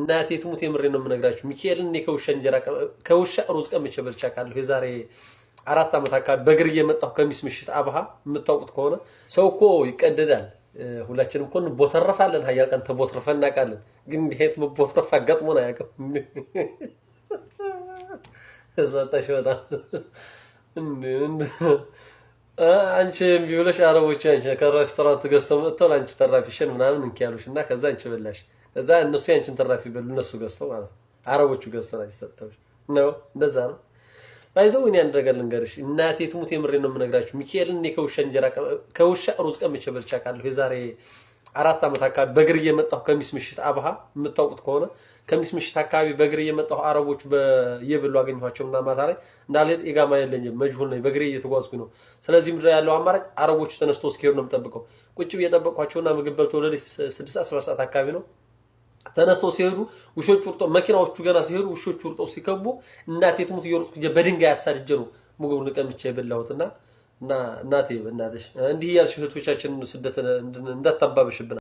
እናቴ ትሙት የምሬ ነው የምነግራችሁ። ሚካኤልን እኔ ከውሻ ሩዝ ቀምቼ በልቼ አውቃለሁ። የዛሬ 4 ዓመት አካባቢ በእግር እየመጣሁ ከሚስ ምሽት አብሃ የምታውቁት ከሆነ ሰው እኮ ይቀደዳል። ሁላችንም እኮ ቦተረፋለን። ሀያል ቀን ተቦትረፈን እናውቃለን። ግን እንዲህ አይነት መቦትረፍ አጋጥሞን አያውቅም። እዛታሽ በጣም አንቺ ቢብለሽ አረቦች አንቺ ከሬስቶራንት ገዝተው መጥተው አንቺ ተራፊሽን ምናምን እንኪያሉሽ እና ከዛ አንቺ በላሽ። ከዛ እነሱ ያንቺን ተራፊ በሉ እነሱ ገዝተው ማለት ነው። አረቦቹ ገዝተው አንቺ ሰጥተውሽ ነው። እንደዛ ነው። ባይዘው እኔ አንድ ነገር ልንገርሽ፣ እናቴ ትሙት የምሬ ነው የምነግራችሁ። ሚካኤልን እኔ ከውሻ ሩዝ ቀምቼ በልቼ አውቃለሁ። የዛሬ 4 ዓመት አካባቢ በእግር እየመጣሁ ከሚስ ምሽት አብሃ የምታውቁት ከሆነ ከሚስ ምሽት አካባቢ በእግር እየመጣሁ አረቦቹ በየብሉ አገኘኋቸው እና ማታ ላይ እንዳልሄድ ኢቃማ የለኝም መጅሁል ነኝ፣ በእግሬ እየተጓዝኩኝ ነው። ስለዚህ ምድር ያለው አማራጭ አረቦቹ ተነስቶ እስኪሄዱ ነው የምጠብቀው። ቁጭ ብዬ ጠበቅኳቸውና ምግብ በልተው ወደ 6-7 ሰዓት አካባቢ ነው ተነስተው ሲሄዱ ውሾቹ ሩጠው መኪናዎቹ ገና ሲሄዱ ውሾቹ ሩጠው ሲከቡ እናቴ ትሙት እየሮጥኩ በድንጋይ አሳድጄ ነው ምግቡን ቀምቼ የበላሁትና እና እናቴ በእናትሽ እንዲህ ያልሽ እህቶቻችን ስደት እንዳታባብሽብና